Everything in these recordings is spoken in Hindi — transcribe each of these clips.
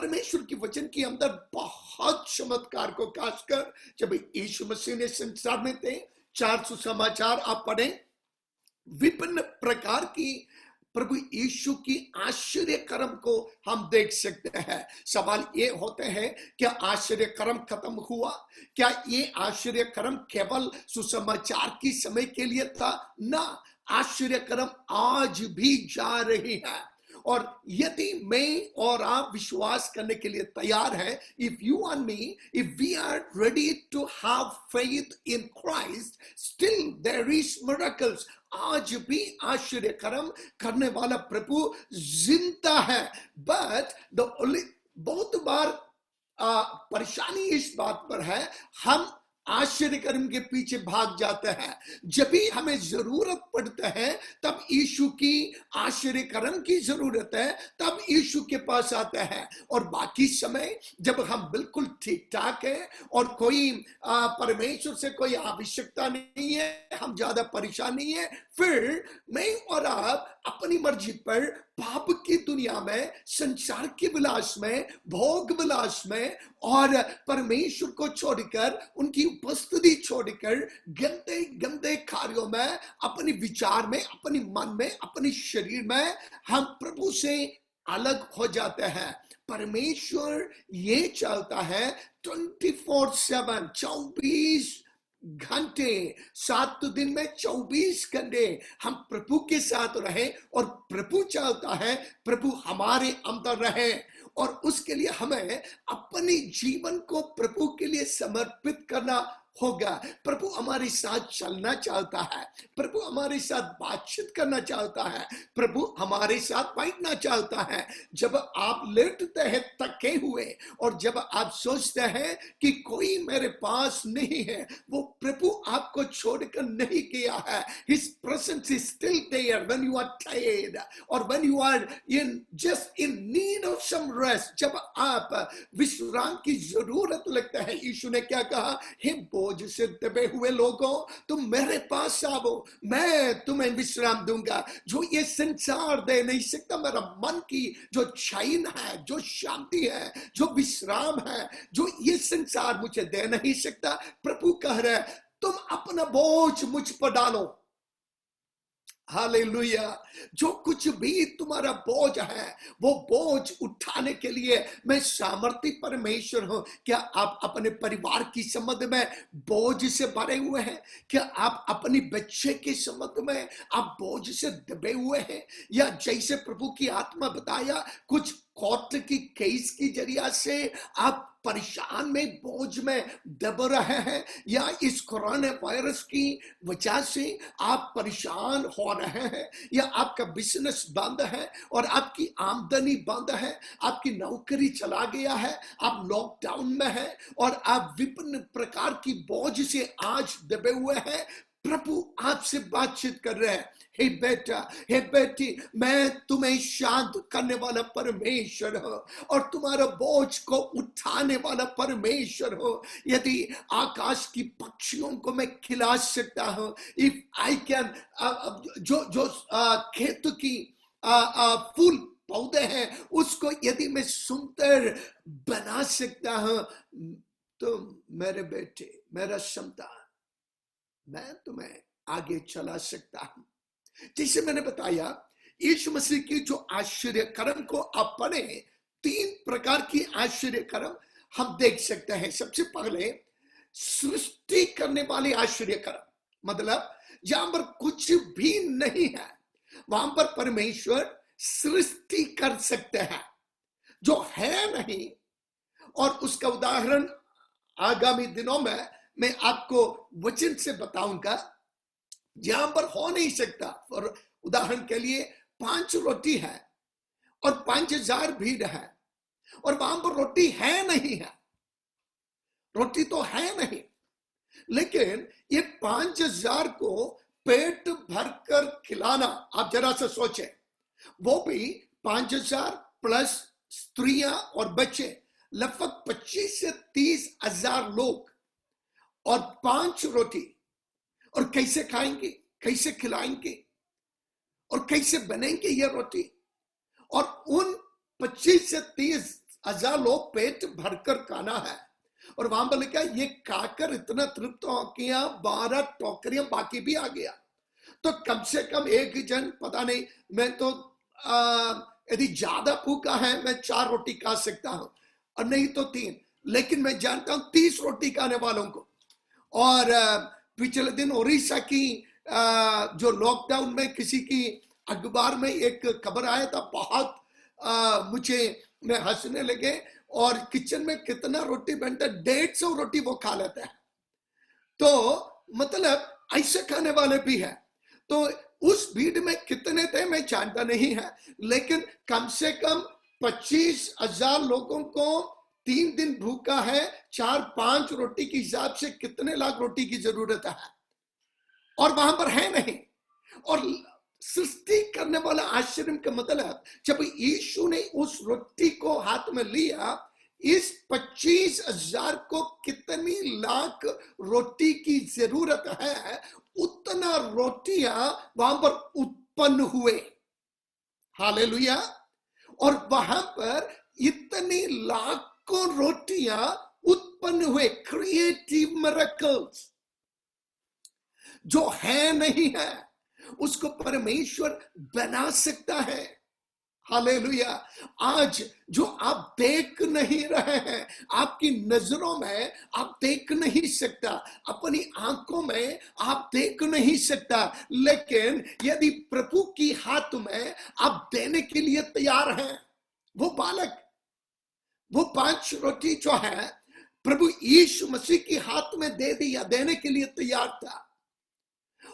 परमेश्वर की वचन के अंदर बहुत चमत्कार को खासकर जब यीशु मसीह ने संसार में थे, 4 सुसमाचार आप पढ़ें, विभिन्न प्रकार की प्रभु यीशु की आश्चर्य कर्म को हम देख सकते हैं। सवाल ये होते हैं, क्या आश्चर्य कर्म खत्म हुआ? क्या ये आश्चर्य कर्म केवल सुसमाचार की समय के लिए था? ना, आश्चर्य कर्म आज भी जा रही है। और यदि मैं और आप विश्वास करने के लिए तैयार है, if you and me, if we are ready to have faith in Christ, still there is miracles. आज भी आश्चर्य कर्म करने वाला प्रभु जिंदा है। बट बहुत बार परेशानी इस बात पर है, हम आश्चर्य कर्म के पीछे भाग जाते हैं। जब भी हमें जरूरत पड़ता है तब यीशु की आश्चर्य कर्म की जरूरत है, तब यीशु के पास आता है। और बाकी समय जब हम बिल्कुल ठीक ठाक है और कोई परमेश्वर से कोई आवश्यकता नहीं है, हम ज्यादा परेशान नहीं है, फिर मैं और आप अपनी मर्जी पर पाप की दुनिया में, संसार के विलास में, भोग विलास में और परमेश्वर को छोड़कर, उनकी उपस्थिति छोड़कर गंदे गंदे कार्यों में, अपने विचार में, अपने मन में, अपने शरीर में हम प्रभु से अलग हो जाते हैं। परमेश्वर ये चाहता है 24/7, 24 घंटे, 7 दिन में 24 घंटे हम प्रभु के साथ रहे। और प्रभु चाहता है प्रभु हमारे अंदर रहे, और उसके लिए हमें अपने जीवन को प्रभु के लिए समर्पित करना होगा। प्रभु हमारे साथ चलना चाहता है, प्रभु हमारे साथ बातचीत करना चाहता है, प्रभु हमारे साथ बैठना चाहता है। जब आप लेटते हैं थके हुए और जब आप सोचते हैं कि कोई मेरे पास नहीं है, वो प्रभु आपको छोड़कर नहीं किया है। His presence is still there when you are tired or when you are just in need of some rest। जब आप विश्राम की जरूरत लगता है, यीशु ने क्या कहा? हे बोझ से दबे हुए लोगों, तुम मेरे पास आओ, मैं तुम्हें विश्राम दूंगा। जो ये संसार दे नहीं सकता, मेरा मन की जो चैन है, जो शांति है, जो विश्राम है, जो ये संसार मुझे दे नहीं सकता, प्रभु कह रहे हैं तुम अपना बोझ मुझ पर डालो। हालेलुया। जो कुछ भी तुम्हारा बोझ है, वो बोझ उठाने के लिए मैं सामर्थी परमेश्वर हूं। क्या आप अपने परिवार की संबंध में बोझ से भरे हुए हैं? क्या आप अपनी बच्चे के संबंध में आप बोझ से दबे हुए हैं? या जैसे प्रभु की आत्मा बताया, कुछ कोर्ट की केस की जरिया से आप परेशान में, बोझ में दब रहे हैं, या इस कोरोना वायरस की वजह से आप परेशान हो रहे हैं, या आपका बिजनेस बंद है और आपकी आमदनी बंद है, आपकी नौकरी चला गया है, आप लॉकडाउन में हैं और आप विभिन्न प्रकार की बोझ से आज दबे हुए हैं। प्रभु आपसे बातचीत कर रहे हैं। हे बेटा, हे बेटी, मैं तुम्हें शांत करने वाला परमेश्वर हूं और तुम्हारा बोझ को उठाने वाला परमेश्वर हूं। यदि आकाश की पक्षियों को मैं खिला सकता हूं, इफ आई कैन, जो खेत की फूल पौधे हैं उसको यदि मैं सुंदर बना सकता हूं, तो मेरे बेटे, मेरा संतान, मैं तुम्हें आगे चला सकता हूं। जैसे मैंने बताया, यीशु मसीह की जो आश्चर्य कर्म को आप पढ़े, 3 प्रकार की आश्चर्य कर्म हम देख सकते हैं। सबसे पहले सृष्टि करने वाले आश्चर्य कर्म, मतलब जहां पर कुछ भी नहीं है वहां पर परमेश्वर सृष्टि कर सकते हैं जो है नहीं। और उसका उदाहरण आगामी दिनों में मैं आपको वचन से बताऊंगा, जहां पर हो नहीं सकता। और उदाहरण के लिए 5 रोटी है और 5000 भीड़ है, और वहां पर रोटी है नहीं है, रोटी तो है नहीं, लेकिन ये 5000 को पेट भरकर खिलाना, आप जरा सा सोचें, वो भी 5000 प्लस स्त्रियां और बच्चे, लगभग 25 से 30 हजार लोग, और 5 रोटी। और कैसे खाएंगे, कैसे खिलाएंगे, और कैसे बनेंगे ये रोटी? और उन 25 से 30 1000 लोग पेट भरकर खाना है। और वहां पर लिखा ये खाकर इतना तृप्त हो गया, 12 टोकरियां बाकी भी आ गया। तो कम से कम एक जन, पता नहीं, मैं तो यदि ज्यादा भूखा है मैं 4 रोटी खा सकता हूं, और नहीं तो 3, लेकिन मैं जानता हूं 30 रोटी खाने वालों को। और पिछले दिन उड़ीसा की जो लॉकडाउन में किसी की अखबार में एक खबर आया था, बहुत मुझे मैं हंसने लगे। और किचन में कितना रोटी बनता है, 150 रोटी वो खा लेता है। तो मतलब ऐसे खाने वाले भी है। तो उस भीड़ में कितने थे मैं जानता नहीं है, लेकिन कम से कम 25,000 लोगों को 3 दिन भूखा है। 4-5 रोटी के हिसाब से कितने लाख रोटी की जरूरत है, और वहां पर है नहीं। और सृष्टि करने वाला आश्चर्य का मतलब, जब यीशु ने उस रोटी को हाथ में लिया, इस 25,000 को कितनी लाख रोटी की जरूरत है, उतना रोटियां वहां पर उत्पन्न हुए। हालेलुया। और वहां पर इतनी लाखों रोटियां उत्पन्न हुए। Creative miracles. जो है नहीं है उसको परमेश्वर बना सकता है। हालेलुया। आज जो आप देख नहीं रहे हैं, आपकी नजरों में आप देख नहीं सकता, अपनी आंखों में आप देख नहीं सकता, लेकिन यदि प्रभु की हाथ में आप देने के लिए तैयार हैं, वो बालक, वो 5 रोटी जो है प्रभु यीशु मसीह के हाथ में दे दिया, देने के लिए तैयार था।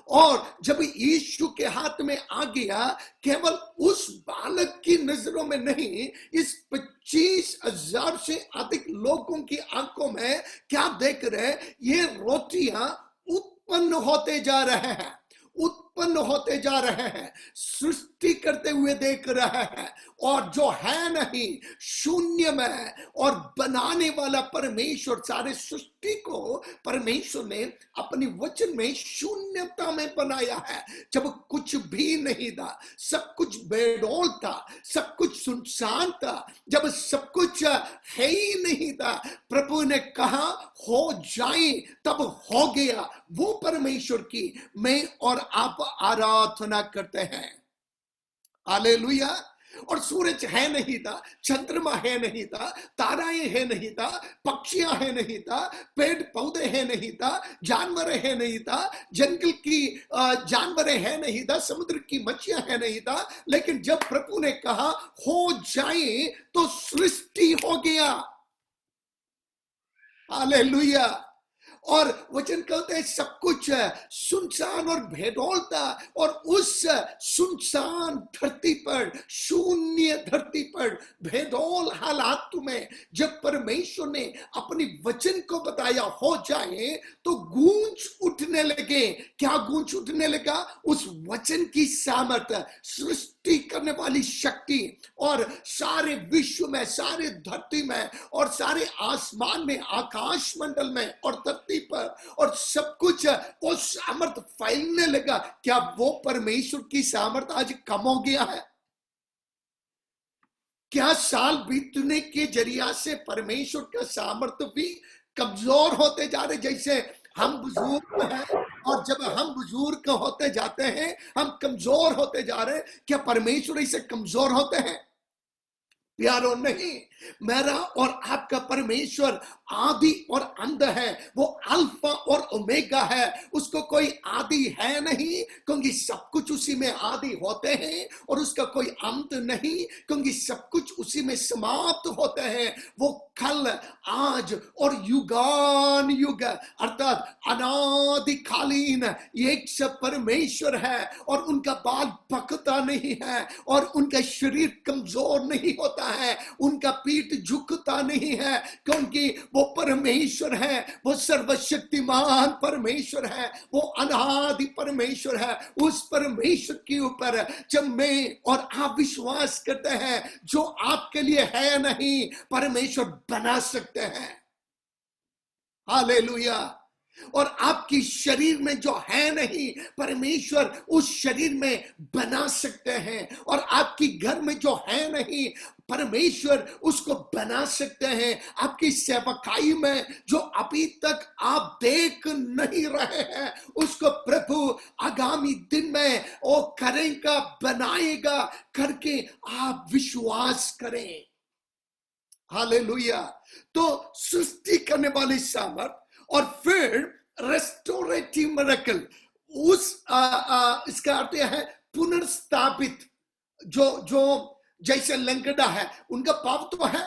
और जब यीशु के हाथ में आ गया, केवल उस बालक की नजरों में नहीं, इस 25,000 से अधिक लोगों की आंखों में क्या देख रहे, ये रोटियां उत्पन्न होते जा रहे हैं, उत्पन्न होते जा रहे हैं, सृष्टि करते हुए देख रहे हैं। और जो है नहीं, शून्य में, और बनाने वाला परमेश्वर, सारे सृष्टि को परमेश्वर ने अपनी वचन में शून्यता में बनाया है। जब कुछ भी नहीं था, सब कुछ बेडौल था, सब कुछ सुनसान था, जब सब कुछ है ही नहीं था, प्रभु ने कहा हो जाए, तब हो गया। वो परमेश्वर की मैं और आप आराधना करते हैं। हालेलुया। और सूरज है नहीं था, चंद्रमा है नहीं था, ताराएं है नहीं था, पक्षियां है नहीं था, पेड़ पौधे है नहीं था, जानवर है नहीं था, जंगल की जानवर है नहीं था, समुद्र की मछलियां है नहीं था। लेकिन जब प्रभु ने कहा हो जाए, तो सृष्टि हो गया। हालेलुया। और वचन कहते हैं सब कुछ सुनसान और बेडौल था, और उस सुनसान धरती पर, शून्य धरती पर, बेडौल हालात में जब परमेश्वर ने अपनी वचन को बताया हो जाए, तो गूंज उठने लगे। क्या गूंज उठने लगा? उस वचन की सामर्थ्य, सृष्टि करने वाली शक्ति, और सारे विश्व में, सारे धरती में, और सारे आसमान में, आकाश मंडल में, और धरती पर, और सब कुछ वो सामर्थ फैलने लगा। क्या वो परमेश्वर की सामर्थ आज कम हो गया है? क्या साल बीतने के जरिया से परमेश्वर का सामर्थ भी कमजोर होते जा रहे? जैसे हम बुजुर्ग हैं, और जब हम बुजुर्ग होते जाते हैं, हम कमजोर होते जा रहे हैं। क्या परमेश्वर ऐसे कमजोर होते हैं? प्यारो, नहीं। मेरा और आपका परमेश्वर आदि और अंत है। वो अल्फा और ओमेगा है। उसको कोई आदि है नहीं, क्योंकि सब कुछ उसी में आदि होते हैं, और उसका कोई अंत नहीं, क्योंकि सब कुछ उसी में समाप्त होते हैं। वो कल, आज और युगान युग, अर्थात अनादिकालीन एक सब परमेश्वर है। और उनका बाल पकता नहीं है, और उनका शरीर कमजोर नहीं होता है, उनका पीठ झुकता नहीं है, क्योंकि वो परमेश्वर है। वो सर्वशक्तिमान परमेश्वर है, वो अनादि परमेश्वर है। उस परमेश्वर के ऊपर जब मैं और आप विश्वास करते हैं, जो आपके लिए है नहीं, परमेश्वर बना सकते हैं। हालेलुया। और आपकी शरीर में जो है नहीं, परमेश्वर उस शरीर में बना सकते हैं। और आपकी घर में जो है नहीं, परमेश्वर उसको बना सकते हैं। आपकी सेवकाई में जो अभी तक आप देख नहीं रहे हैं, उसको प्रभु आगामी दिन में वो करेगा, बनाएगा, करके आप विश्वास करें। हालेलुया। तो सृष्टि करने वाली सामर्थ, और फिर रेस्टोरेटिव मिरेकल, उस इसका अर्थ यह है पुनर्स्थापित। जो जो जैसे लंगड़ा है, उनका पाव तो है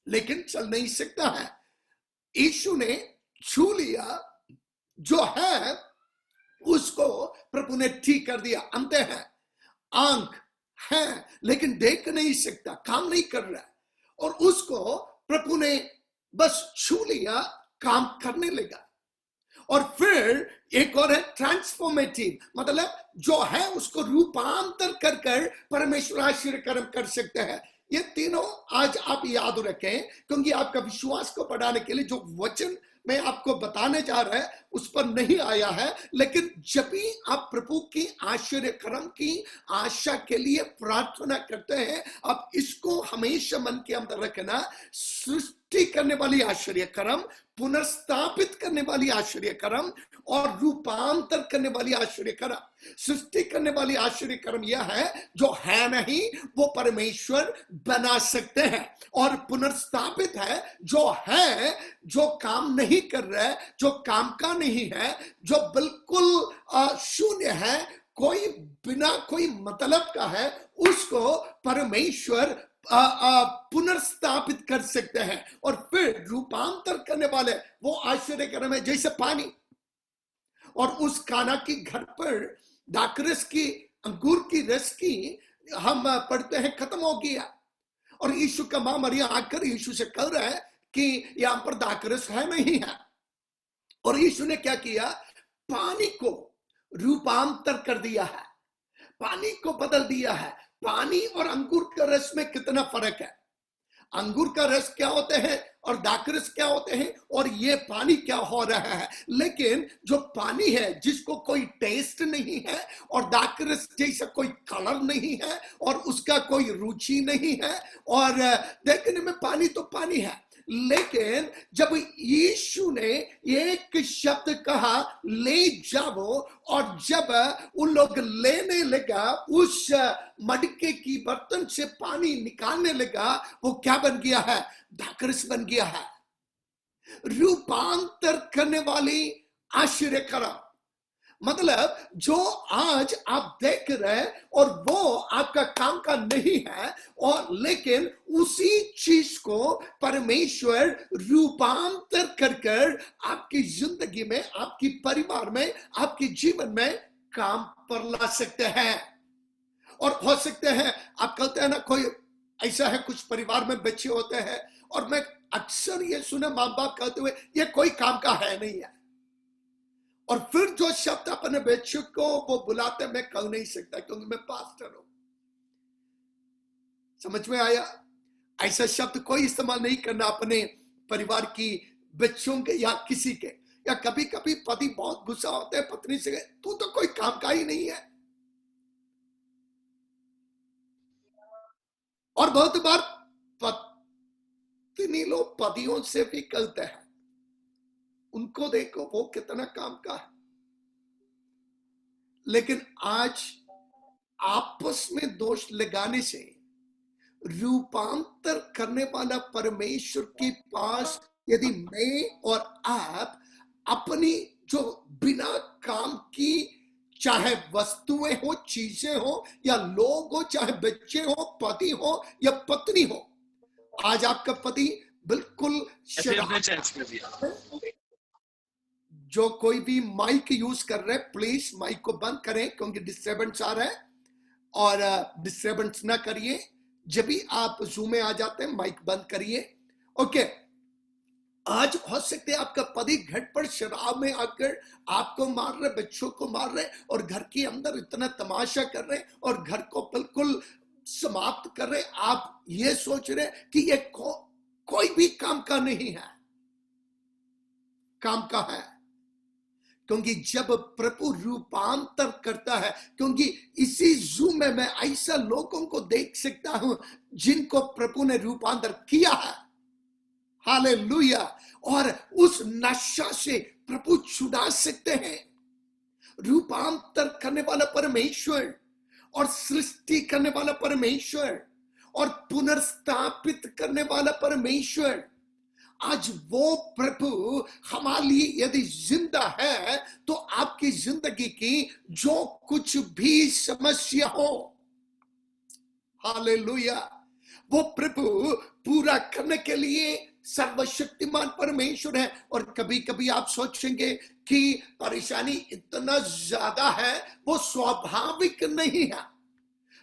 लेकिन चल नहीं सकता है, यीशु ने छू लिया, जो है उसको प्रभु ने ठीक कर दिया। अंत है, आंख है लेकिन देख नहीं सकता, काम नहीं कर रहा, और उसको प्रभु ने बस छू लिया, काम करने लगा। और फिर एक और है ट्रांसफॉर्मेटिव, मतलब जो है उसको रूपांतर कर कर परमेश्वर आश्चर्य कर्म कर सकते हैं। ये तीनों आज आप याद रखें, क्योंकि आपका विश्वास को बढ़ाने के लिए जो वचन मैं आपको बताने जा रहा है उस पर नहीं आया है, लेकिन जब भी आप प्रभु की आश्चर्य कर्म की आशा के लिए प्रार्थना करते हैं, आप इसको हमेशा मन के अंदर रखना। सृष्टि करने वाली आश्चर्य कर्म, पुनर्स्थापित करने वाली आश्चर्य कर्म, और रूपांतर करने वाली आश्चर्य कर्म। सृष्टि करने वाली आश्चर्य कर्म यह है, जो है नहीं वो परमेश्वर बना सकते हैं। और पुनर्स्थापित है, जो है, जो काम नहीं कर रहा है, जो काम का नहीं है, जो बिल्कुल शून्य है, कोई बिना कोई मतलब का है, उसको परमेश्वर पुनर्स्थापित कर सकते हैं। और फिर रूपांतर करने वाले वो आश्चर्य कर्म है, जैसे पानी। और उस काना की घर पर दाखरस की, अंगूर की रस की, हम पढ़ते हैं खत्म हो गया, और यीशु का मां मरियम आकर यीशु से कह रहा है कि यहां पर दाखरस है नहीं है। और यीशु ने क्या किया, पानी को रूपांतर कर दिया है, पानी को बदल दिया है। पानी और अंगूर का रस में कितना फर्क है। अंगूर का रस क्या होते हैं और दाखरस क्या होते हैं, और ये पानी क्या हो रहा है। लेकिन जो पानी है जिसको कोई टेस्ट नहीं है, और दाखरस जैसा कोई कलर नहीं है, और उसका कोई रुचि नहीं है, और देखने में पानी तो पानी है, लेकिन जब यीशु ने एक शब्द कहा, ले जाओ, और जब उन लोग लेने लगा, उस मटके की बर्तन से पानी निकालने लगा, वो क्या बन गया है, दाखरस बन गया है। रूपांतर करने वाली आश्चर्य कर्म, मतलब जो आज आप देख रहे हैं और वो आपका काम का नहीं है, और लेकिन उसी चीज को परमेश्वर रूपांतर कर कर आपकी जिंदगी में, आपकी परिवार में, आपके जीवन में काम पर ला सकते हैं। और हो सकते हैं आप कहते हैं ना, कोई ऐसा है, कुछ परिवार में बच्चे होते हैं, और मैं अक्सर ये सुना माँ बाप कहते हुए, ये कोई काम का है नहीं है। और फिर जो शब्द अपने बच्चों को वो बुलाते, मैं कह नहीं सकता क्योंकि मैं पास्टर हूं। समझ में आया? ऐसा शब्द कोई इस्तेमाल नहीं करना अपने परिवार की बच्चों के या किसी के। या कभी कभी पति बहुत गुस्सा होता है पत्नी से, तू तो कोई काम का ही नहीं है। और बहुत बार पत्नी लोग पतियों से भी कहते हैं, उनको देखो वो कितना काम का है। लेकिन आज आपस में दोष लगाने से रूपांतर करने वाला परमेश्वर के पास यदि मैं और आप अपनी जो बिना काम की, चाहे वस्तुएं हो, चीजें हो, या लोग हो, चाहे बच्चे हो, पति हो या पत्नी हो। आज आपका पति बिल्कुल जो कोई भी माइक यूज कर रहे हैं, प्लीज माइक को बंद करें क्योंकि डिस्टर्बेंस आ रहा है, और डिस्टर्बेंस ना करिए। जब भी आप जूम में आ जाते हैं माइक बंद करिए। ओके, आज हो सकते हैं आपका पति घर पर शराब में आकर आपको मार रहे, बच्चों को मार रहे, और घर के अंदर इतना तमाशा कर रहे, और घर को बिल्कुल समाप्त कर रहे। आप ये सोच रहे कि ये कोई भी काम का नहीं है, काम का है। क्योंकि जब प्रभु रूपांतर करता है, क्योंकि इसी जूम में मैं ऐसा लोगों को देख सकता हूं जिनको प्रभु ने रूपांतर किया है, हालेलुया। और उस नशा से प्रभु छुड़ा सकते हैं। रूपांतर करने वाला परमेश्वर और सृष्टि करने वाला परमेश्वर और पुनर्स्थापित करने वाला परमेश्वर, आज वो प्रभु हमारे लिए यदि जिंदा है तो आपकी जिंदगी की जो कुछ भी समस्या हो, हालेलुया, वो प्रभु पूरा करने के लिए सर्वशक्तिमान परमेश्वर है। और कभी कभी आप सोचेंगे कि परेशानी इतना ज्यादा है, वो स्वाभाविक नहीं है।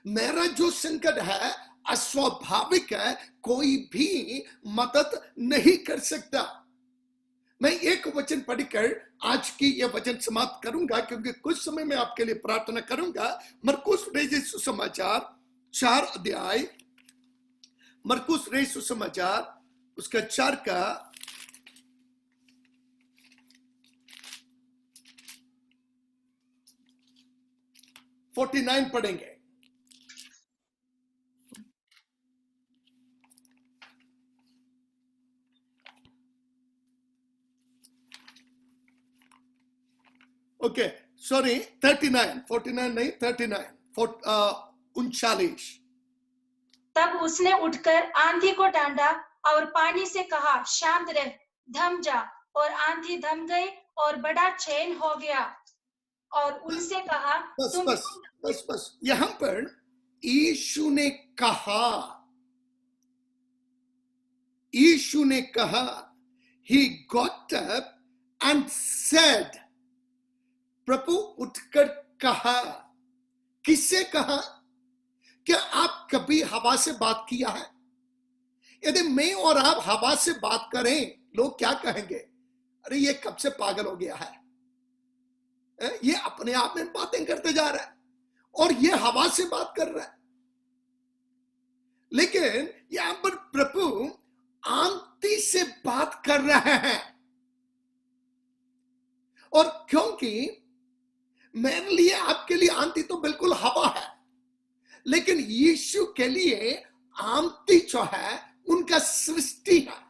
मेरा जो संकट है अस्वाभाविक है, कोई भी मदद नहीं कर सकता। मैं एक वचन पढ़कर आज की यह वचन समाप्त करूंगा, क्योंकि कुछ समय में आपके लिए प्रार्थना करूंगा। मरकुस रचित सुसमाचार 4 अध्याय, मरकुस रचित सुसमाचार उसका 4 का 49 पढ़ेंगे। ओके, सॉरी 39, 49 नहीं 39, 39। तब उसने उठकर आंधी को डांटा और पानी से कहा, शांत रह, थम जा। और आंधी थम गई और बड़ा चैन हो गया। और उनसे कहा, बस तुम बस बस बस, यहां पर यीशु ने कहा, यीशु ने कहा, he got up and said, प्रभु उठकर कहा। किससे कहा? क्या आप कभी हवा से बात किया है? यदि मैं और आप हवा से बात करें, लोग क्या कहेंगे? अरे ये कब से पागल हो गया है, ये अपने आप में बातें करते जा रहा है और ये हवा से बात कर रहा है। लेकिन यहां पर प्रभु आंधी से बात कर रहे हैं। और क्योंकि मेरे लिए आपके लिए आंधी तो बिल्कुल हवा है, लेकिन यीशु के लिए आंधी जो है उनका सृष्टि है।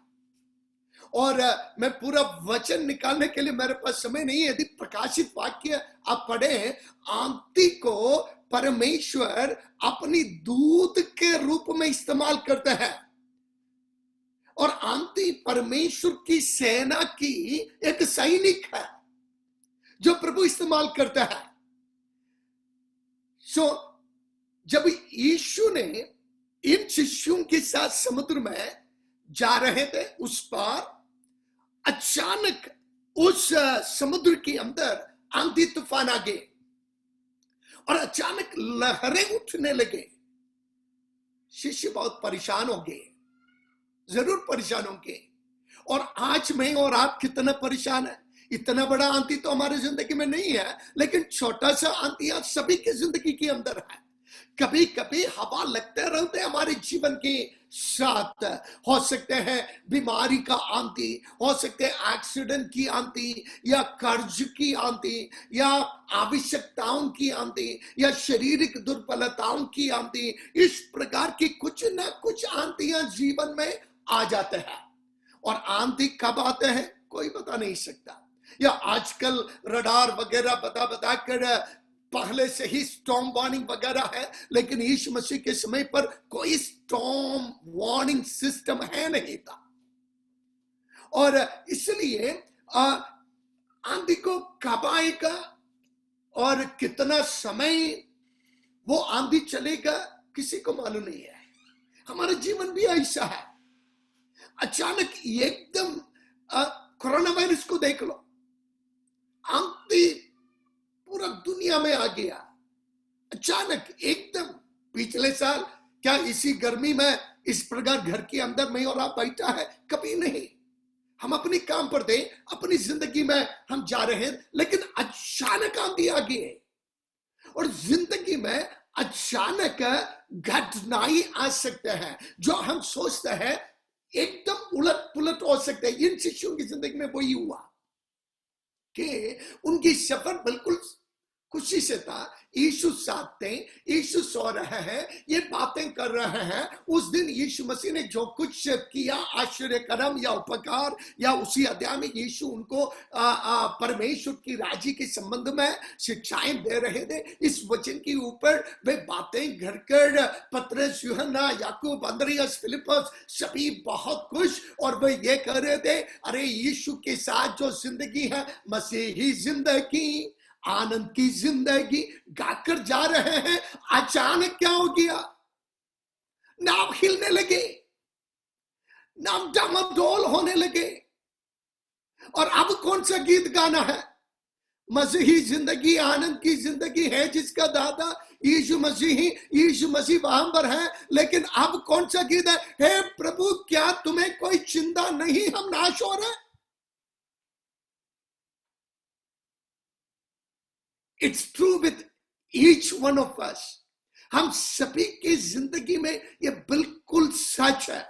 और मैं पूरा वचन निकालने के लिए मेरे पास समय नहीं है। यदि प्रकाशित वाक्य आप पढ़े, आंधी को परमेश्वर अपनी दूत के रूप में इस्तेमाल करते हैं। और आंधी परमेश्वर की सेना की एक सैनिक है जो प्रभु इस्तेमाल करता है। सो जब यीशु ने इन शिष्यों के साथ समुद्र में जा रहे थे, उस पार अचानक उस समुद्र के अंदर आंधी तूफान आ गए और अचानक लहरें उठने लगे। शिष्य बहुत परेशान हो गए, जरूर परेशान होंगे। और आज मैं और आप कितना परेशान है। इतना बड़ा आंधी तो हमारी जिंदगी में नहीं है, लेकिन छोटा सा आंधी आज सभी की जिंदगी के अंदर है। कभी कभी हवा लगते रहते हमारे जीवन के साथ। हो सकते हैं बीमारी का आंधी, हो सकते हैं एक्सीडेंट की आंधी, या कर्ज की आंधी, या आवश्यकताओं की आंधी, या शारीरिक दुर्बलताओं की आंधी। इस प्रकार की कुछ ना कुछ आंधियां जीवन में आ जाते हैं। और आंधी कब आते हैं कोई बता नहीं सकता। या आजकल रडार वगैरह बता कर पहले से ही स्टॉर्म वार्निंग वगैरह है, लेकिन यीशु मसीह के समय पर कोई स्टॉर्म वार्निंग सिस्टम है नहीं था। और इसलिए आंधी को कब आएगा और कितना समय वो आंधी चलेगा किसी को मालूम नहीं है। हमारा जीवन भी ऐसा है। अचानक एकदम कोरोना वायरस को देख लो, आंधी पूरा दुनिया में आ गया अचानक एकदम। पिछले साल क्या इसी गर्मी में इस प्रकार घर के अंदर में और आप बैठा है? कभी नहीं। हम अपने काम पर थे, अपनी जिंदगी में हम जा रहे हैं, लेकिन अचानक आंधी आ गई। और जिंदगी में अचानक घटनाएं आ सकते हैं जो हम सोचते हैं एकदम उलट पुलट हो सकते हैं। इन शिष्यों की जिंदगी में वही हुआ। कि उनकी सफर बिल्कुल खुशी से था। यीशु साथ थे, यीशु सो रहे हैं, ये बातें कर रहे हैं। उस दिन यीशु मसीह ने जो कुछ किया, आश्चर्य कर्म या उपकार, या उसी अध्याय में यीशु उनको परमेश्वर की राज्य के संबंध में शिक्षाएं दे रहे थे। इस वचन के ऊपर वे बातें घर कर पतरस, यूहन्ना, याकूब, अंद्रियास, फिलिपस सभी बहुत खुश, और वे ये कह रहे थे, अरे यीशु के साथ जो जिंदगी है, मसीही जिंदगी, आनंद की जिंदगी गाकर जा रहे हैं। अचानक क्या हो गया? नाम हिलने लगे, नाम डामाडोल होने लगे। और अब कौन सा गीत गाना है? मसीही जिंदगी, आनंद की जिंदगी है जिसका दाता यीशु मसीह वहां पर है। लेकिन अब कौन सा गीत है? हे प्रभु, क्या तुम्हें कोई चिंता नहीं, हम नाश हो रहे। It's true with each one of us. हम सभी की जिंदगी में ये बिल्कुल सच है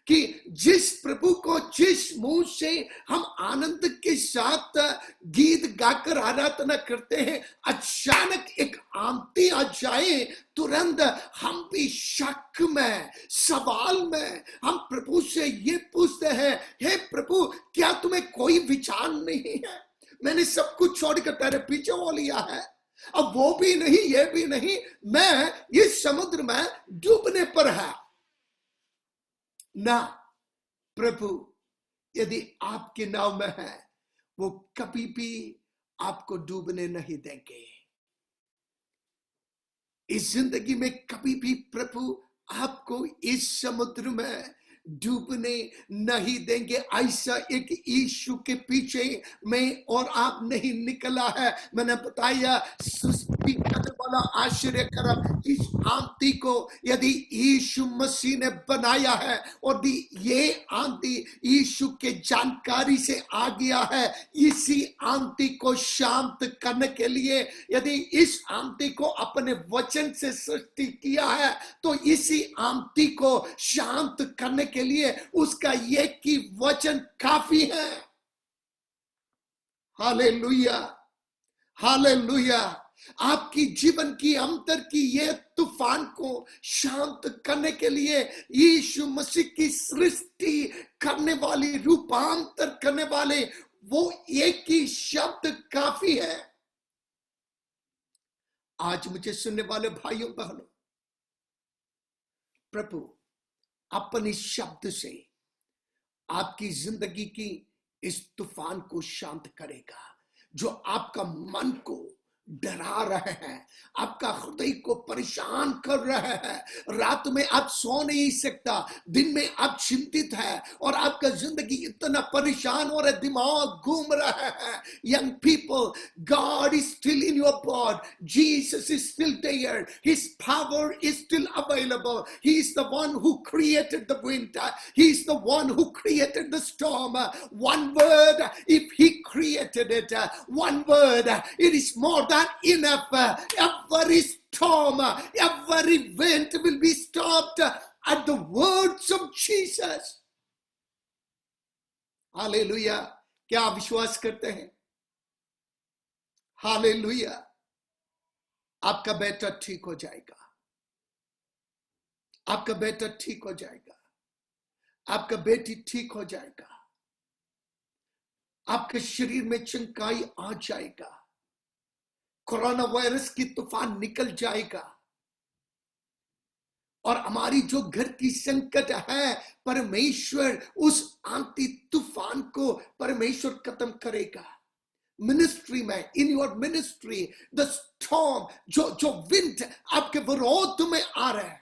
कि जिस प्रभु को, जिस मुंह से हम आनंद के साथ गीत गाकर आराधना करते हैं, अचानक एक आंधी आ जाए, तुरंत हम भी शक में, सवाल में, हम प्रभु से ये पूछते हैं, हे प्रभु, क्या तुम्हें कोई विचार नहीं है? मैंने सब कुछ छोड़कर तेरे पीछे हो लिया है, अब वो भी नहीं, ये भी नहीं, मैं इस समुद्र में डूबने पर है ना। प्रभु यदि आपके नाव में है, वो कभी भी आपको डूबने नहीं देंगे। इस जिंदगी में कभी भी प्रभु आपको इस समुद्र में डूबने नहीं देंगे। ऐसा एक यीशु के पीछे मैं और आप नहीं निकला है। मैंने बताया, सृष्टि करने वाला आश्चर्य कर्म, इस आंधी को यदि यीशु मसीह ने बनाया है, और ये आंधी यीशु के जानकारी से आ गया है, इसी आंधी को शांत करने के लिए यदि इस आंधी को अपने वचन से सृष्टि किया है, तो इसी आंधी को शांत करने के लिए उसका एक ही वचन काफी है। Hallelujah, hallelujah. आपकी जीवन की अंतर की ये तूफान को शांत करने के लिए यीशु मसीह की सृष्टि करने वाली, रूपांतर करने वाले वो एक ही शब्द काफी है। आज मुझे सुनने वाले भाइयों बहनों, प्रभु अपने शब्द से आपकी जिंदगी की इस तूफान को शांत करेगा, जो आपका मन को डरा रहे हैं, आपका हृदय को परेशान कर रहे हैं। रात में आप सो नहीं सकता, दिन में आप चिंतित है, और आपका जिंदगी इतना परेशान हो रहा है, दिमाग घूम रहा है। Young people, God is still in your body. Jesus is still there. His power is still available. He is the one who created the wind. He is the one who created the storm. One word, if he created it, one word, it is more than enough. Every storm, every wind will be stopped at the words of Jesus. Hallelujah. क्या आप विश्वास करते हैं? हालेलुया। आपका बेटा ठीक हो जाएगा, आपका बेटा ठीक हो जाएगा, आपका बेटी ठीक हो जाएगा, आपके शरीर में चंगाई आ जाएगा, कोरोना वायरस की तूफान निकल जाएगा, और हमारी जो घर की संकट है, परमेश्वर उस आंधी तूफान को परमेश्वर खत्म करेगा। मिनिस्ट्री में, in your ministry, the storm, जो विंड आपके विरोध में आ रहा है,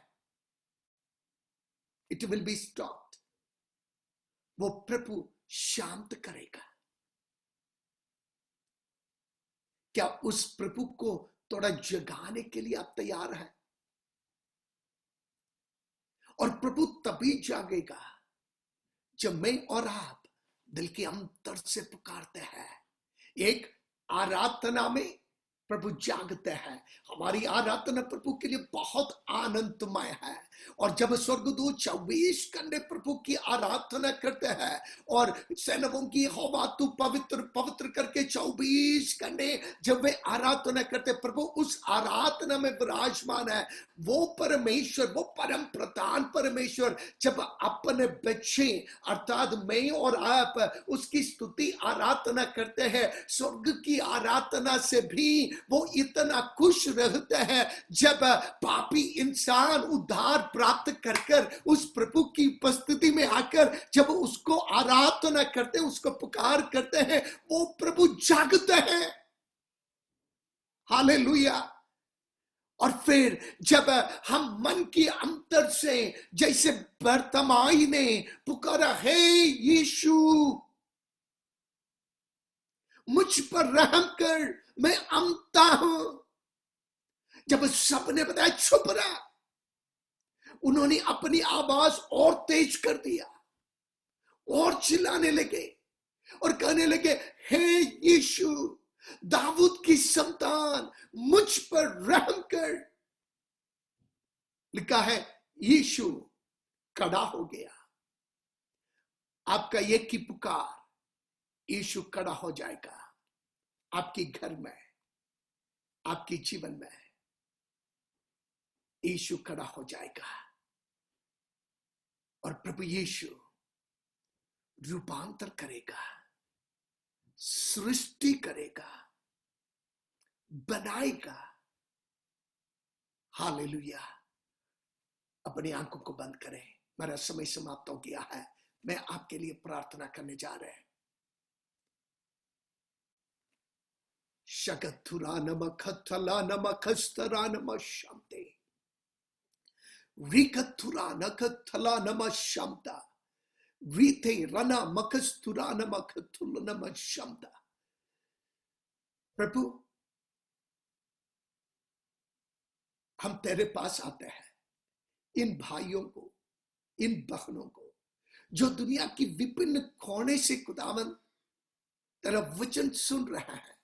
इट विल बी स्टॉप्ड। वो प्रभु शांत करेगा। क्या उस प्रभु को थोड़ा जगाने के लिए आप तैयार हैं? और प्रभु तभी जागेगा जब मैं और आप दिल के अंतर से पुकारते हैं। एक आराधना में प्रभु जागते हैं। हमारी आराधना प्रभु के लिए बहुत आनंदमय है। और जब स्वर्गदूत 24 घंटे प्रभु की आराधना करते हैं और सैनिकों की यहोवा तू पवित्र पवित्र करके 24 घंटे जब वे आराधना करते, प्रभु उस आराधना में विराजमान है वो परमेश्वर, वो परम प्रधान परमेश्वर। जब अपने बच्चे अर्थात मैं और आप उसकी स्तुति आराधना करते हैं, स्वर्ग की आराधना से भी वो इतना खुश रहते हैं। जब पापी इंसान उद्धार प्राप्त कर कर उस प्रभु की उपस्थिति में आकर जब उसको आराधना करते हैं, उसको पुकार करते हैं, वो प्रभु जागते हैं। हालेलुया। और फिर जब हम मन की अंतर से जैसे बर्तमाई ने पुकारा, हे यीशु मुझ पर रहम कर, मैं अमता हूं। जब सबने बताया चुप रहा, उन्होंने अपनी आवाज और तेज कर दिया और चिल्लाने लगे और कहने लगे, हे यीशु दाऊद की संतान मुझ पर रहम कर। लिखा है यीशु खड़ा हो गया। आपका एक की पुकार, यीशु खड़ा हो जाएगा आपके घर में, आपके जीवन में। यीशु खड़ा हो जाएगा और प्रभु यीशु रूपांतर करेगा, सृष्टि करेगा, बनाएगा। हालेलुया। अपनी आंखों को बंद करें, मेरा समय समाप्त हो गया है। मैं आपके लिए प्रार्थना करने जा रहा हूं। शगथुरा नमखथला नमखस्तरा नमशांते विकथुरा नखथला नमशांता वीथे रना मखस्तुरा नमखथुल नमशांता। प्रभु हम तेरे पास आते हैं, इन भाइयों को, इन बहनों को जो दुनिया की विभिन्न कोने से खुदावन तेरा वचन सुन रहा है।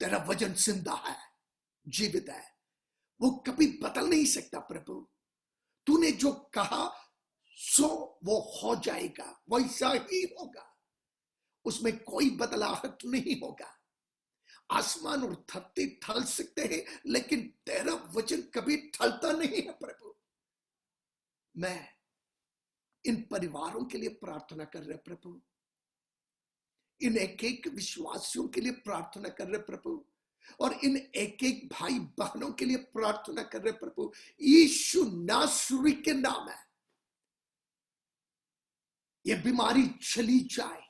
तेरा वचन जिंदा है, जीवित है, वो कभी बदल नहीं सकता। प्रभु तूने जो कहा सो वो हो जाएगा, वैसा ही होगा, उसमें कोई बदलाव नहीं होगा। आसमान और धरती टल सकते हैं लेकिन तेरा वचन कभी टलता नहीं है। प्रभु मैं इन परिवारों के लिए प्रार्थना कर रहे प्रभु, इन एक एक विश्वासियों के लिए प्रार्थना कर रहे प्रभु, और इन एक एक भाई बहनों के लिए प्रार्थना कर रहे प्रभु। यीशु नासरी के नाम है ये बीमारी चली जाए,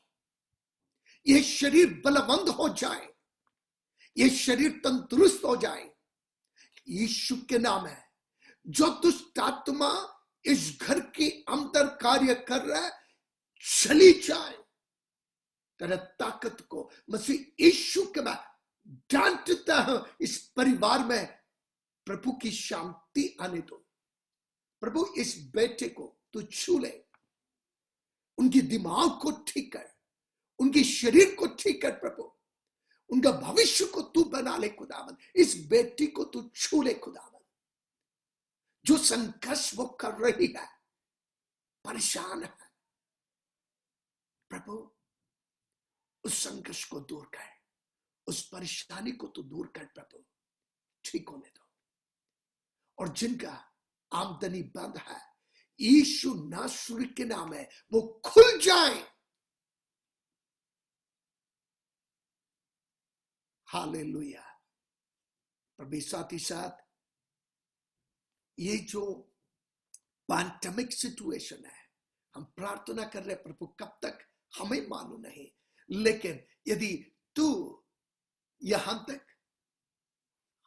ये शरीर बलवंत हो जाए, ये शरीर तंदुरुस्त हो जाए। यीशु के नाम है। जो दुष्ट आत्मा इस घर के अंदर कार्य कर रहा है चली जाए। तेरा ताकत को मसीह यीशु के मैं डांटता हूं। इस परिवार में प्रभु की शांति आने दो। प्रभु इस बेटे को तू छू ले, उनकी दिमाग को ठीक कर, उनके शरीर को ठीक कर प्रभु, उनका भविष्य को तू बना ले खुदावन। इस बेटी को तू छू ले खुदावन। जो संघर्ष वो कर रही है, परेशान है प्रभु, उस संघर्ष को दूर कर, उस परेशानी को तू दूर कर प्रभु, ठीक होने दो। और जिनका आमदनी बंद है यीशु नासरी के नाम है वो खुल जाए। हालेलुया। प्रभु साथ ही साथ ये जो पैंडेमिक सिचुएशन है, हम प्रार्थना कर रहे प्रभु, कब तक हमें मालूम नहीं, लेकिन यदि तू यहां तक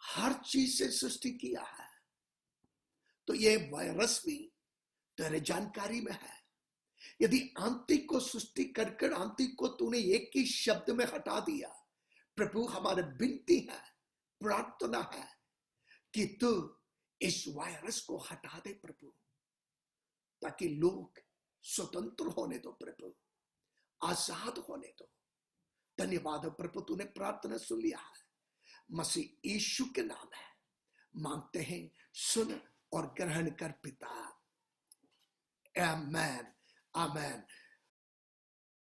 हर चीज से सृष्टि किया है तो ये वायरस भी तेरे जानकारी में है। यदि आंतरिक को सृष्टि कर कर आंतरिक को तूने एक ही शब्द में हटा दिया, प्रभु हमारे विनती है, प्रार्थना है कि तू इस वायरस को हटा दे प्रभु, ताकि लोग स्वतंत्र होने दो प्रभु, आजाद होने दो। धन्यवाद प्रभु, तूने प्रार्थना सुन लिया है। मसीह यीशु के नाम है मांगते हैं, सुन और ग्रहण कर पिता। आमेन, आमेन।